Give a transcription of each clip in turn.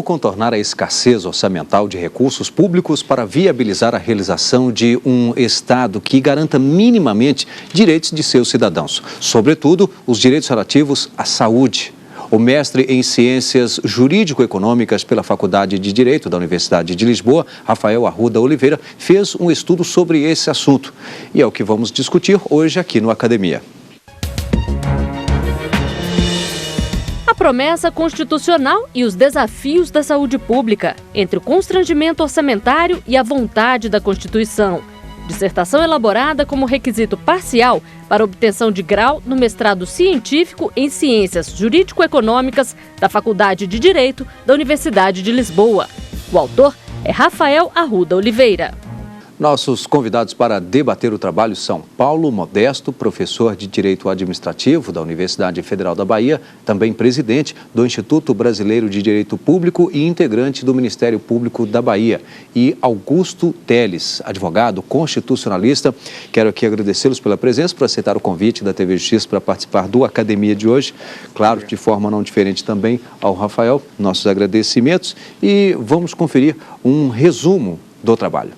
Como contornar a escassez orçamental de recursos públicos para viabilizar a realização de um Estado que garanta minimamente direitos de seus cidadãos, sobretudo os direitos relativos à saúde? O mestre em Ciências Jurídico-Econômicas pela Faculdade de Direito da Universidade de Lisboa, Rafael Arruda Oliveira, fez um estudo sobre esse assunto. E é o que vamos discutir hoje aqui no Academia. A promessa constitucional e os desafios da saúde pública, entre o constrangimento orçamentário e a vontade da Constituição. Dissertação elaborada como requisito parcial para obtenção de grau no mestrado científico em Ciências Jurídico-Econômicas da Faculdade de Direito da Universidade de Lisboa. O autor é Rafael Arruda Oliveira. Nossos convidados para debater o trabalho são Paulo Modesto, professor de Direito Administrativo da Universidade Federal da Bahia, também presidente do Instituto Brasileiro de Direito Público e integrante do Ministério Público da Bahia, e Augusto Teles, advogado constitucionalista. Quero aqui agradecê-los pela presença, por aceitar o convite da TV Justiça para participar do Academia de hoje. Claro, de forma não diferente também ao Rafael, nossos agradecimentos, e vamos conferir um resumo do trabalho.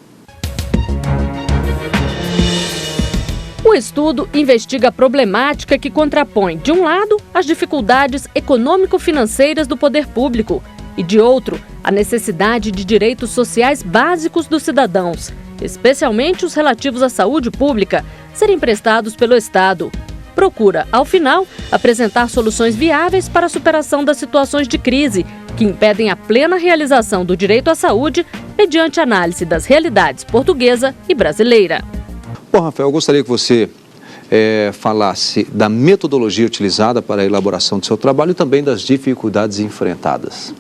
O estudo investiga a problemática que contrapõe, de um lado, as dificuldades econômico-financeiras do poder público e, de outro, a necessidade de direitos sociais básicos dos cidadãos, especialmente os relativos à saúde pública, serem prestados pelo Estado. Procura, ao final, apresentar soluções viáveis para a superação das situações de crise que impedem a plena realização do direito à saúde mediante análise das realidades portuguesa e brasileira. Bom, Rafael, eu gostaria que você falasse da metodologia utilizada para a elaboração do seu trabalho e também das dificuldades enfrentadas.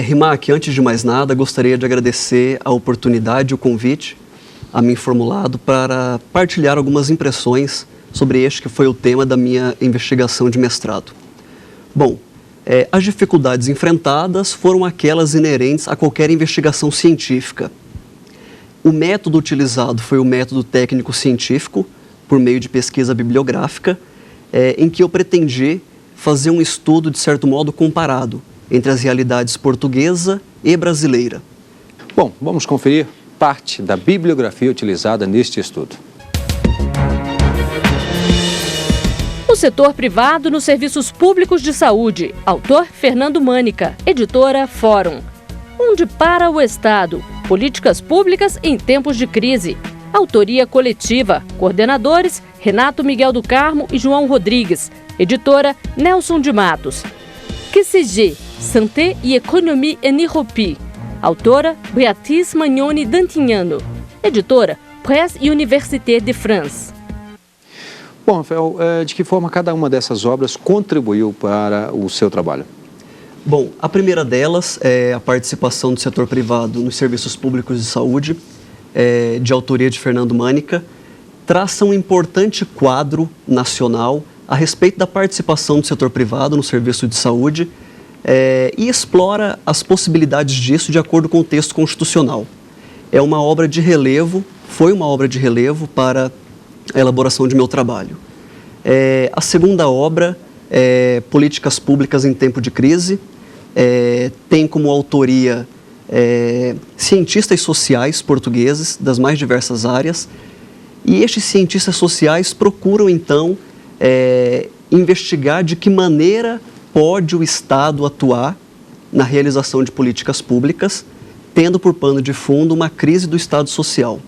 Rimac, antes de mais nada, gostaria de agradecer a oportunidade e o convite a mim formulado para partilhar algumas impressões sobre este que foi o tema da minha investigação de mestrado. Bom, as dificuldades enfrentadas foram aquelas inerentes a qualquer investigação científica. O método utilizado foi o método técnico-científico, por meio de pesquisa bibliográfica, em que eu pretendi fazer um estudo, de certo modo, comparado entre as realidades portuguesa e brasileira. Bom, vamos conferir parte da bibliografia utilizada neste estudo. O setor privado nos serviços públicos de saúde. Autor Fernando Mânica, editora Fórum. Onde para o Estado? Políticas públicas em tempos de crise. Autoria coletiva. Coordenadores Renato Miguel do Carmo e João Rodrigues. Editora Nelson de Matos. QCG, Santé e Économie en Europe. Autora Beatriz Magnoni Dantignano. Editora Presse et Université de France. Bom, Rafael, de que forma cada uma dessas obras contribuiu para o seu trabalho? Bom, a primeira delas é a participação do setor privado nos serviços públicos de saúde, de autoria de Fernando Mânica, traça um importante quadro nacional a respeito da participação do setor privado no serviço de saúde e explora as possibilidades disso de acordo com o texto constitucional. É uma obra de relevo, foi uma obra de relevo para a elaboração de meu trabalho. A segunda obra é Políticas Públicas em Tempo de Crise, tem como autoria cientistas sociais portugueses das mais diversas áreas, e estes cientistas sociais procuram então investigar de que maneira pode o Estado atuar na realização de políticas públicas, tendo por pano de fundo uma crise do Estado social.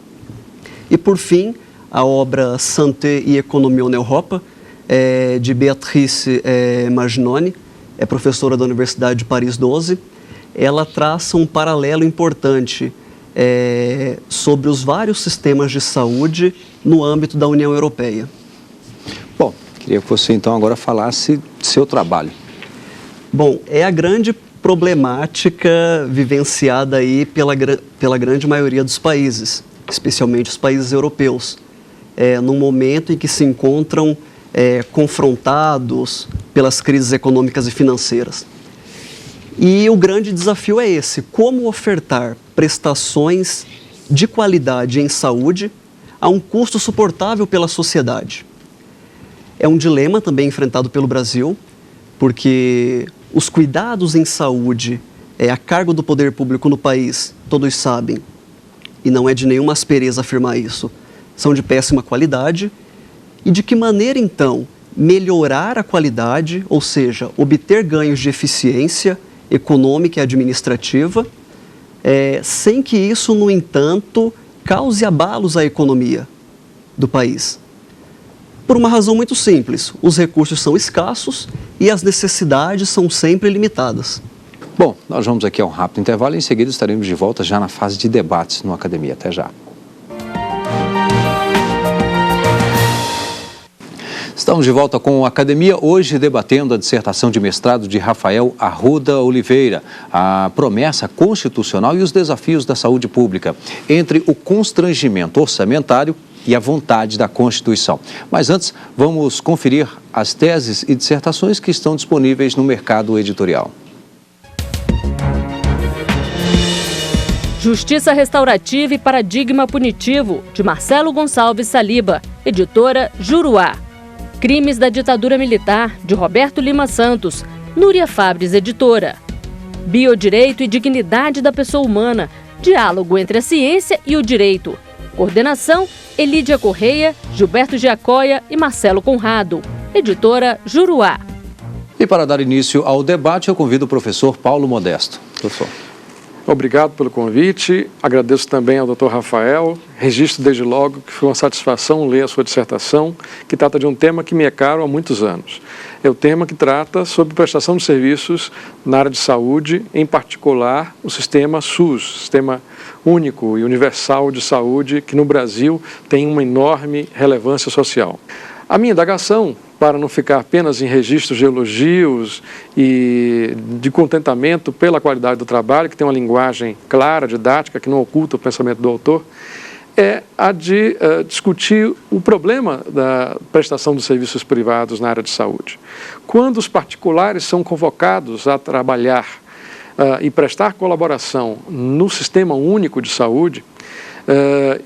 E por fim, a obra Santé e Économie en Europe, de Beatriz Magnoni, é professora da Universidade de Paris 12, ela traça um paralelo importante sobre os vários sistemas de saúde no âmbito da União Europeia. Bom, queria que você então agora falasse do seu trabalho. Bom, é a grande problemática vivenciada aí pela grande maioria dos países, especialmente os países europeus, num momento em que se encontram confrontados pelas crises econômicas e financeiras. E o grande desafio é esse: como ofertar prestações de qualidade em saúde a um custo suportável pela sociedade. É um dilema também enfrentado pelo Brasil, porque os cuidados em saúde a cargo do poder público no país, todos sabem, e não é de nenhuma aspereza afirmar isso, são de péssima qualidade. E de que maneira, então, melhorar a qualidade, ou seja, obter ganhos de eficiência econômica e administrativa, sem que isso, no entanto, cause abalos à economia do país? Por uma razão muito simples: os recursos são escassos e as necessidades são sempre limitadas. Bom, nós vamos aqui a um rápido intervalo e em seguida estaremos de volta já na fase de debates no Academia. Até já. Estamos de volta com a Academia, hoje debatendo a dissertação de mestrado de Rafael Arruda Oliveira, a promessa constitucional e os desafios da saúde pública, entre o constrangimento orçamentário e a vontade da Constituição. Mas antes, vamos conferir as teses e dissertações que estão disponíveis no mercado editorial. Justiça Restaurativa e Paradigma Punitivo, de Marcelo Gonçalves Saliba, editora Juruá. Crimes da Ditadura Militar, de Roberto Lima Santos, Núria Fabres, editora. Biodireito e Dignidade da Pessoa Humana, diálogo entre a ciência e o direito. Coordenação, Elídia Correia, Gilberto Giacoia e Marcelo Conrado, editora Juruá. E para dar início ao debate, eu convido o professor Paulo Modesto. Professor. Obrigado pelo convite, agradeço também ao Dr. Rafael, registro desde logo que foi uma satisfação ler a sua dissertação, que trata de um tema que me é caro há muitos anos. É o tema que trata sobre prestação de serviços na área de saúde, em particular o sistema SUS, Sistema Único e Universal de Saúde, que no Brasil tem uma enorme relevância social. A minha indagação, para não ficar apenas em registros de elogios e de contentamento pela qualidade do trabalho, que tem uma linguagem clara, didática, que não oculta o pensamento do autor, é a de discutir o problema da prestação de serviços privados na área de saúde. Quando os particulares são convocados a trabalhar e prestar colaboração no Sistema Único de Saúde,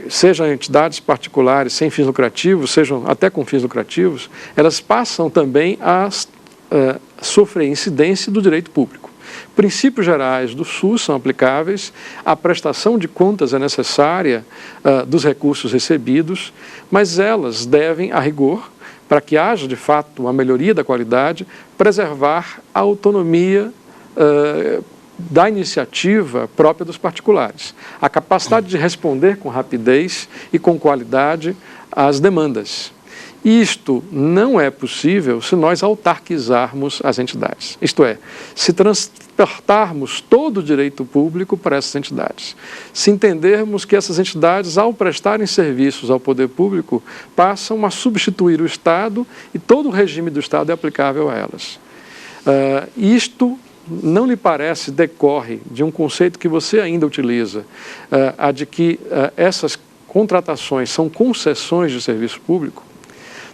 sejam entidades particulares sem fins lucrativos, sejam até com fins lucrativos, elas passam também a sofrer incidência do direito público. Princípios gerais do SUS são aplicáveis, a prestação de contas é necessária dos recursos recebidos, mas elas devem, a rigor, para que haja de fato uma melhoria da qualidade, preservar a autonomia da iniciativa própria dos particulares, a capacidade de responder com rapidez e com qualidade às demandas. Isto não é possível se nós autarquizarmos as entidades, isto é, se transportarmos todo o direito público para essas entidades, se entendermos que essas entidades, ao prestarem serviços ao poder público, passam a substituir o Estado e todo o regime do Estado é aplicável a elas. Isto não lhe parece decorre de um conceito que você ainda utiliza, a de que essas contratações são concessões de serviço público?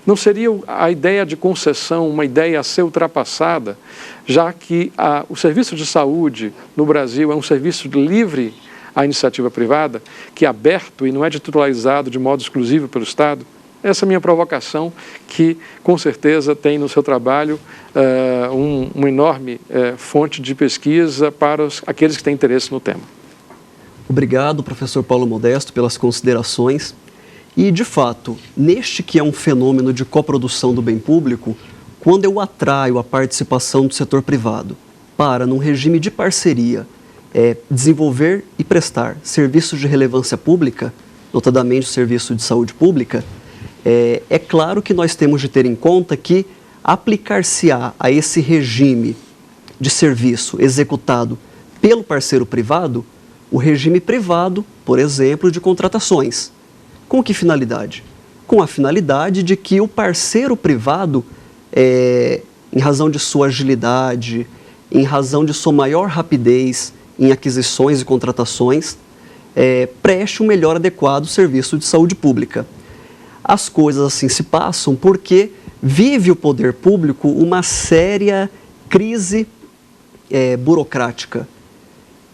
Não seria a ideia de concessão uma ideia a ser ultrapassada, já que o serviço de saúde no Brasil é um serviço livre à iniciativa privada, que é aberto e não é titularizado de modo exclusivo pelo Estado? Essa é a minha provocação, que com certeza tem no seu trabalho uma enorme fonte de pesquisa para aqueles que têm interesse no tema. Obrigado, professor Paulo Modesto, pelas considerações. E, de fato, neste que é um fenômeno de coprodução do bem público, quando eu atraio a participação do setor privado para, num regime de parceria, desenvolver e prestar serviços de relevância pública, notadamente o serviço de saúde pública, é claro que nós temos de ter em conta que aplicar-se-á a esse regime de serviço executado pelo parceiro privado, o regime privado, por exemplo, de contratações. Com que finalidade? Com a finalidade de que o parceiro privado, em razão de sua agilidade, em razão de sua maior rapidez em aquisições e contratações, preste um melhor adequado serviço de saúde pública. As coisas assim se passam porque vive o poder público uma séria crise burocrática.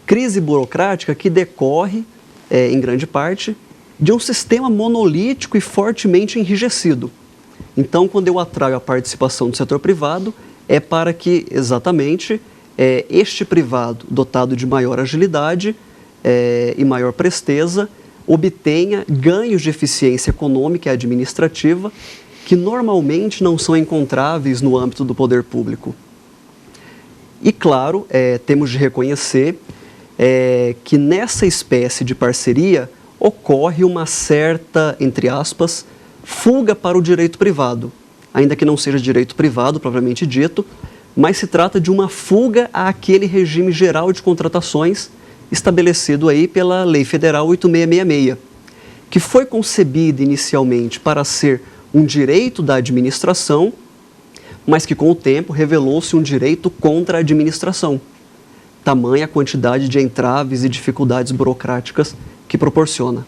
Crise burocrática que decorre, em grande parte, de um sistema monolítico e fortemente enrijecido. Então, quando eu atraio a participação do setor privado, é para que, exatamente, este privado, dotado de maior agilidade e maior presteza, obtenha ganhos de eficiência econômica e administrativa que normalmente não são encontráveis no âmbito do poder público. E, claro, temos de reconhecer que nessa espécie de parceria ocorre uma certa, entre aspas, fuga para o direito privado, ainda que não seja direito privado propriamente dito, mas se trata de uma fuga àquele regime geral de contratações estabelecido aí pela Lei Federal 8666, que foi concebida inicialmente para ser um direito da administração, mas que com o tempo revelou-se um direito contra a administração. Tamanha a quantidade de entraves e dificuldades burocráticas que proporciona.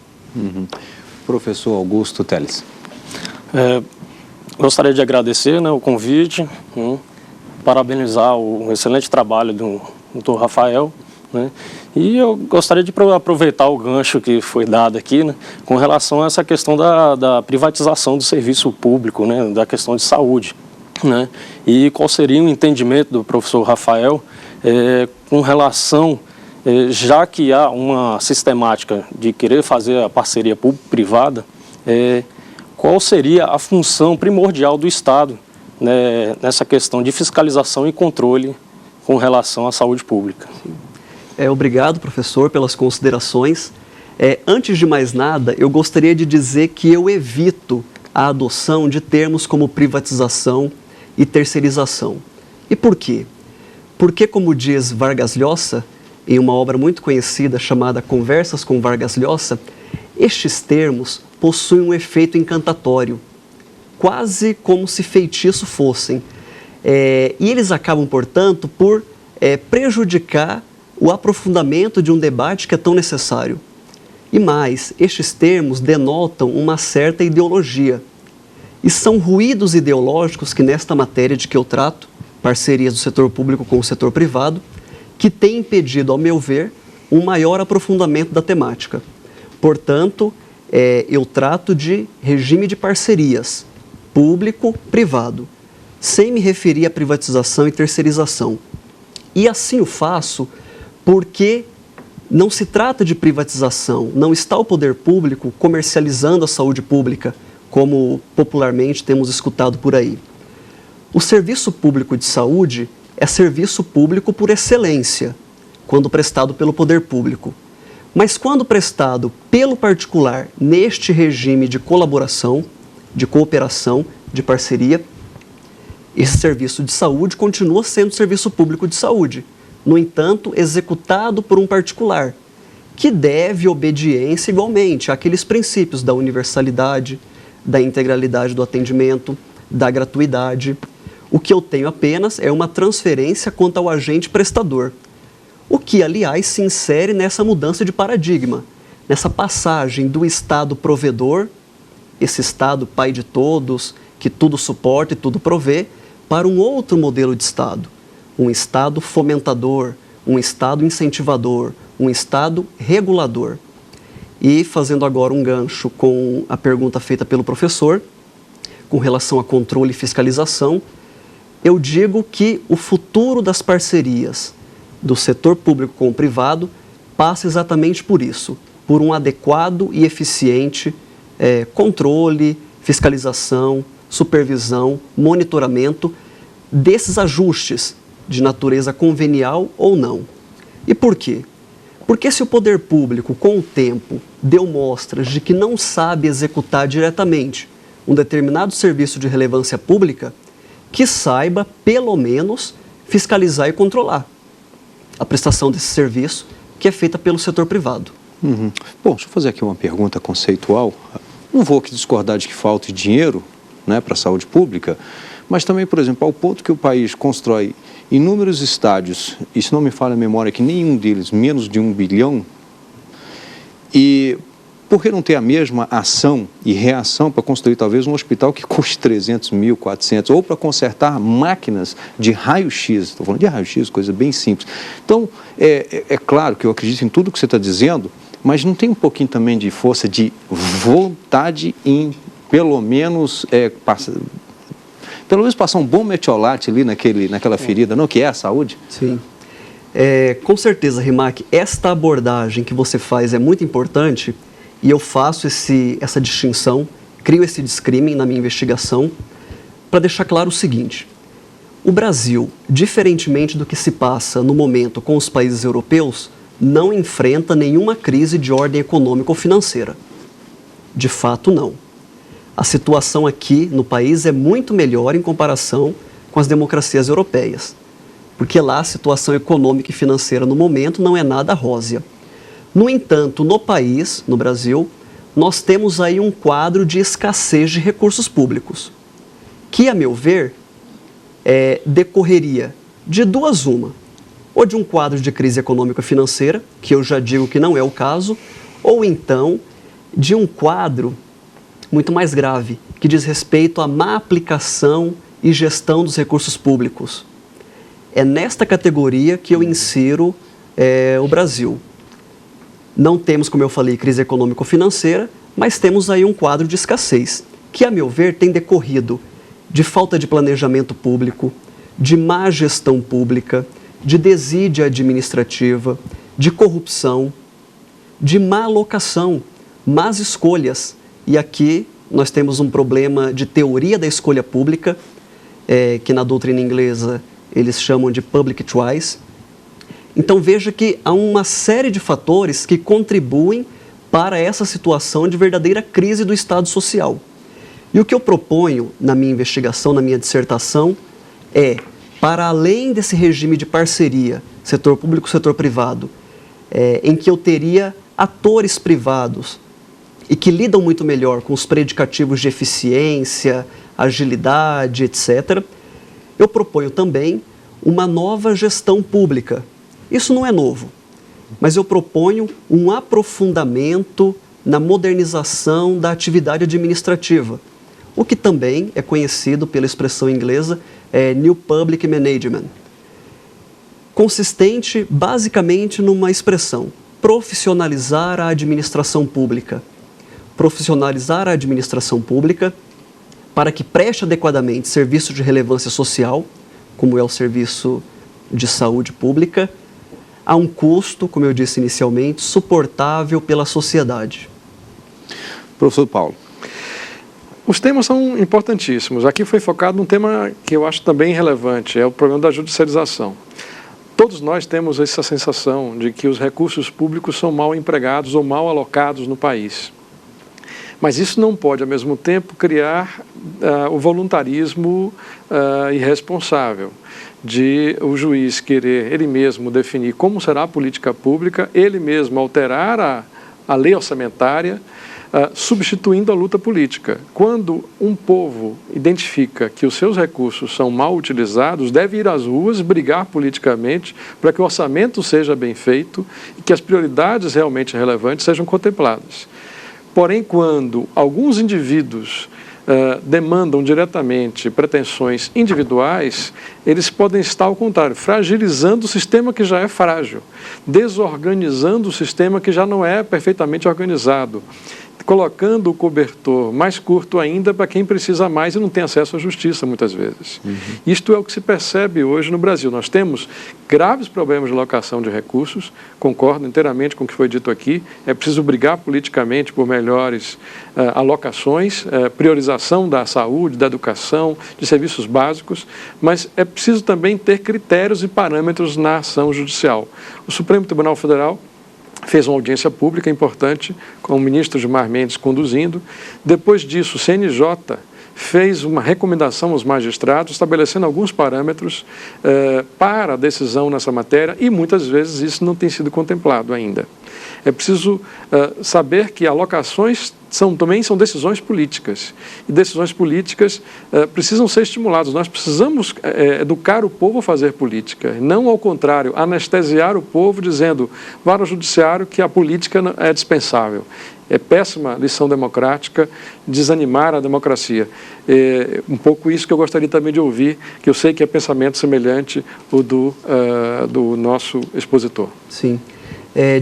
Professor Augusto Teles. Gostaria de agradecer o convite, parabenizar o excelente trabalho do Dr. Rafael, e eu gostaria de aproveitar o gancho que foi dado aqui, com relação a essa questão da privatização do serviço público, da questão de saúde, e qual seria o entendimento do professor Rafael com relação, já que há uma sistemática de querer fazer a parceria público-privada, qual seria a função primordial do Estado nessa questão de fiscalização e controle com relação à saúde pública? Obrigado, professor, pelas considerações. Antes de mais nada, eu gostaria de dizer que eu evito a adoção de termos como privatização e terceirização. E por quê? Porque, como diz Vargas Llosa, em uma obra muito conhecida chamada Conversas com Vargas Llosa, estes termos possuem um efeito encantatório, quase como se feitiço fossem. E eles acabam, portanto, por prejudicar o aprofundamento de um debate que é tão necessário. E mais, estes termos denotam uma certa ideologia. E são ruídos ideológicos que nesta matéria de que eu trato, parcerias do setor público com o setor privado, que têm impedido, ao meu ver, um maior aprofundamento da temática. Portanto, eu trato de regime de parcerias, público-privado, sem me referir à privatização e terceirização. E assim o faço porque não se trata de privatização, não está o poder público comercializando a saúde pública, como popularmente temos escutado por aí. O serviço público de saúde é serviço público por excelência, quando prestado pelo poder público. Mas quando prestado pelo particular neste regime de colaboração, de cooperação, de parceria, esse serviço de saúde continua sendo serviço público de saúde, no entanto, executado por um particular, que deve obediência igualmente àqueles princípios da universalidade, da integralidade do atendimento, da gratuidade. O que eu tenho apenas é uma transferência quanto ao agente prestador, o que, aliás, se insere nessa mudança de paradigma, nessa passagem do Estado provedor, esse Estado pai de todos, que tudo suporta e tudo provê, para um outro modelo de Estado, um Estado fomentador, um Estado incentivador, um Estado regulador. E fazendo agora um gancho com a pergunta feita pelo professor, com relação a controle e fiscalização, eu digo que o futuro das parcerias do setor público com o privado passa exatamente por isso, por um adequado e eficiente controle, fiscalização, supervisão, monitoramento desses ajustes de natureza convenial ou não. E por quê? Porque se o poder público, com o tempo, deu mostras de que não sabe executar diretamente um determinado serviço de relevância pública, que saiba, pelo menos, fiscalizar e controlar a prestação desse serviço que é feita pelo setor privado. Bom, deixa eu fazer aqui uma pergunta conceitual. Não vou aqui discordar de que falte dinheiro para a saúde pública, mas também, por exemplo, ao ponto que o país constrói inúmeros estádios, e se não me falha a memória que nenhum deles menos de 1 bilhão, e por que não ter a mesma ação e reação para construir talvez um hospital que custe 300 mil, 400, ou para consertar máquinas de raio-x, estou falando de raio-x, coisa bem simples. Então, é claro que eu acredito em tudo que você está dizendo, mas não tem um pouquinho também de força de vontade em, pelo menos passar um bom metiolate ali naquela ferida, não? Que é a saúde? Sim. Com certeza, Rimac, esta abordagem que você faz é muito importante e eu faço essa distinção, crio esse discrimen na minha investigação para deixar claro o seguinte: o Brasil, diferentemente do que se passa no momento com os países europeus, não enfrenta nenhuma crise de ordem econômica ou financeira. De fato, não. A situação aqui no país é muito melhor em comparação com as democracias europeias, porque lá a situação econômica e financeira no momento não é nada rósea. No entanto, no país, no Brasil, nós temos aí um quadro de escassez de recursos públicos, que, a meu ver, decorreria de duas uma, ou de um quadro de crise econômica e financeira, que eu já digo que não é o caso, ou então de um quadro muito mais grave, que diz respeito à má aplicação e gestão dos recursos públicos. É nesta categoria que eu insiro o Brasil. Não temos, como eu falei, crise econômico-financeira, mas temos aí um quadro de escassez, que, a meu ver, tem decorrido de falta de planejamento público, de má gestão pública, de desídia administrativa, de corrupção, de má alocação, más escolhas. E aqui nós temos um problema de teoria da escolha pública, que na doutrina inglesa eles chamam de public choice. Então veja que há uma série de fatores que contribuem para essa situação de verdadeira crise do Estado social. E o que eu proponho na minha investigação, na minha dissertação, para além desse regime de parceria, setor público, setor privado, em que eu teria atores privados e que lidam muito melhor com os predicativos de eficiência, agilidade, etc., eu proponho também uma nova gestão pública. Isso não é novo, mas eu proponho um aprofundamento na modernização da atividade administrativa, o que também é conhecido pela expressão inglesa New Public Management, consistente basicamente numa expressão: profissionalizar a administração pública. Profissionalizar a administração pública para que preste adequadamente serviço de relevância social, como é o serviço de saúde pública, a um custo, como eu disse inicialmente, suportável pela sociedade. Professor Paulo. Os temas são importantíssimos. Aqui foi focado num tema que eu acho também relevante, é o problema da judicialização. Todos nós temos essa sensação de que os recursos públicos são mal empregados ou mal alocados no país. Mas isso não pode, ao mesmo tempo, criar o voluntarismo irresponsável de o juiz querer ele mesmo definir como será a política pública, ele mesmo alterar a lei orçamentária, substituindo a luta política. Quando um povo identifica que os seus recursos são mal utilizados, deve ir às ruas brigar politicamente para que o orçamento seja bem feito e que as prioridades realmente relevantes sejam contempladas. Porém, quando alguns indivíduos demandam diretamente pretensões individuais, eles podem estar, ao contrário, fragilizando o sistema que já é frágil, desorganizando o sistema que já não é perfeitamente organizado, colocando o cobertor mais curto ainda para quem precisa mais e não tem acesso à justiça, muitas vezes. Isto é o que se percebe hoje no Brasil. Nós temos graves problemas de alocação de recursos, concordo inteiramente com o que foi dito aqui, é preciso brigar politicamente por melhores alocações, priorização da saúde, da educação, de serviços básicos, mas é preciso também ter critérios e parâmetros na ação judicial. O Supremo Tribunal Federal fez uma audiência pública importante, com o ministro Gilmar Mendes conduzindo. Depois disso, o CNJ fez uma recomendação aos magistrados, estabelecendo alguns parâmetros para a decisão nessa matéria, e muitas vezes isso não tem sido contemplado ainda. É preciso saber que alocações também são decisões políticas, e decisões políticas precisam ser estimuladas. Nós precisamos educar o povo a fazer política, não ao contrário, anestesiar o povo dizendo, vá ao judiciário que a política é dispensável. É péssima lição democrática, desanimar a democracia. É um pouco isso que eu gostaria também de ouvir, que eu sei que é pensamento semelhante ao do nosso expositor. Sim,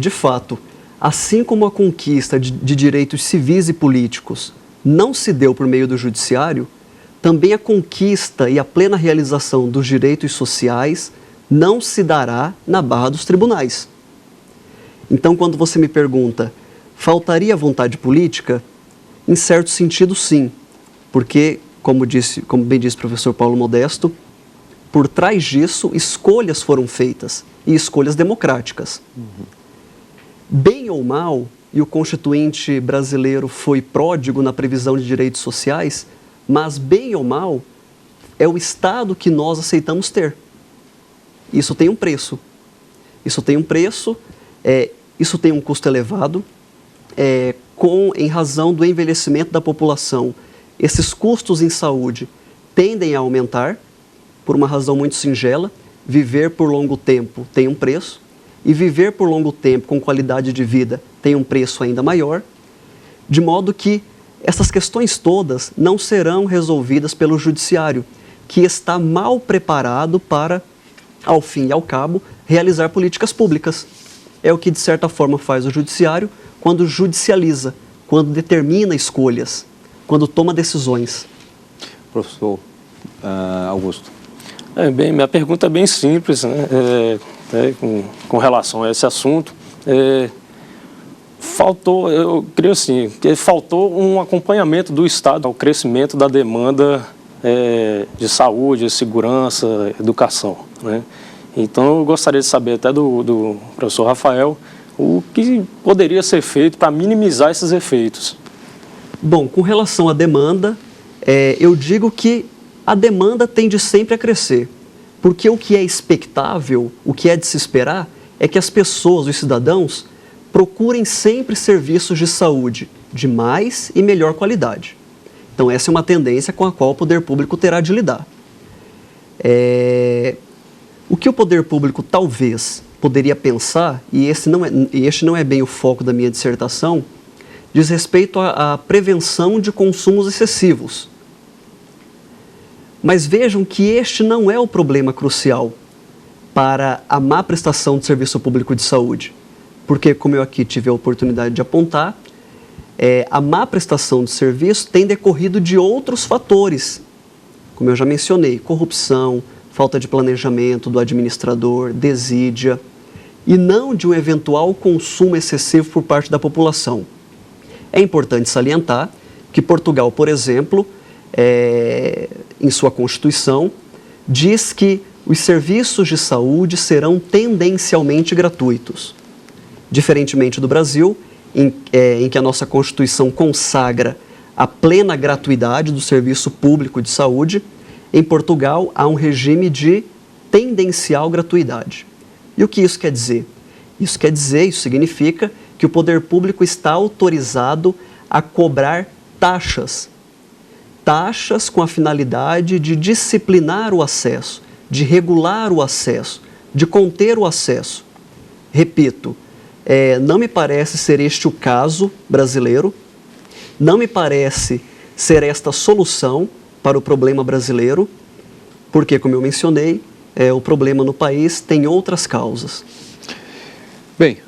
de fato, assim como a conquista de direitos civis e políticos não se deu por meio do judiciário, também a conquista e a plena realização dos direitos sociais não se dará na barra dos tribunais. Então, quando você me pergunta, faltaria vontade política? Em certo sentido, sim, porque, como bem disse o professor Paulo Modesto, por trás disso, escolhas foram feitas, e escolhas democráticas. Bem ou mal, e o Constituinte brasileiro foi pródigo na previsão de direitos sociais, mas bem ou mal, é o Estado que nós aceitamos ter. Isso tem um preço. Isso tem um preço, isso tem um custo elevado, em razão do envelhecimento da população. Esses custos em saúde tendem a aumentar, por uma razão muito singela: viver por longo tempo tem um preço, e viver por longo tempo com qualidade de vida tem um preço ainda maior, de modo que essas questões todas não serão resolvidas pelo judiciário, que está mal preparado para, ao fim e ao cabo, realizar políticas públicas. É o que, de certa forma, faz o judiciário quando judicializa, quando determina escolhas, quando toma decisões. Professor Augusto. Minha pergunta é bem simples, né? Com relação a esse assunto. Eu creio assim, que faltou um acompanhamento do Estado ao crescimento da demanda de saúde, segurança, educação, né? Então, eu gostaria de saber até do professor Rafael o que poderia ser feito para minimizar esses efeitos. Bom, com relação à demanda, eu digo que a demanda tende sempre a crescer, porque o que é expectável, o que é de se esperar, é que as pessoas, os cidadãos, procurem sempre serviços de saúde de mais e melhor qualidade. Então, essa é uma tendência com a qual o poder público terá de lidar. O que o poder público talvez poderia pensar, e este não é bem o foco da minha dissertação, diz respeito à prevenção de consumos excessivos. Mas vejam que este não é o problema crucial para a má prestação de serviço público de saúde. Porque, como eu aqui tive a oportunidade de apontar, a má prestação de serviço tem decorrido de outros fatores, como eu já mencionei: corrupção, falta de planejamento do administrador, desídia, e não de um eventual consumo excessivo por parte da população. É importante salientar que Portugal, por exemplo, em sua Constituição, diz que os serviços de saúde serão tendencialmente gratuitos. Diferentemente do Brasil, em que a nossa Constituição consagra a plena gratuidade do serviço público de saúde, em Portugal há um regime de tendencial gratuidade. E o que isso quer dizer? Isso significa que o poder público está autorizado a cobrar taxas com a finalidade de disciplinar o acesso, de regular o acesso, de conter o acesso. Repito, não me parece ser este o caso brasileiro, não me parece ser esta a solução para o problema brasileiro, porque, como eu mencionei, o problema no país tem outras causas. Bem,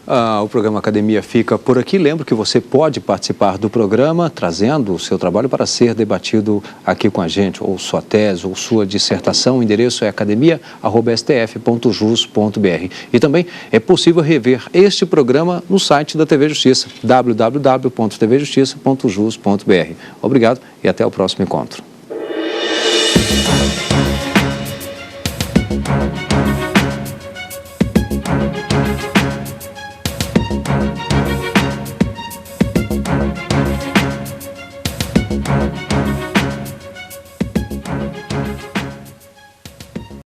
o programa Academia fica por aqui. Lembro que você pode participar do programa trazendo o seu trabalho para ser debatido aqui com a gente, ou sua tese, ou sua dissertação. O endereço é academia@stf.jus.br. E também é possível rever este programa no site da TV Justiça, www.tvjustiça.jus.br. Obrigado e até o próximo encontro.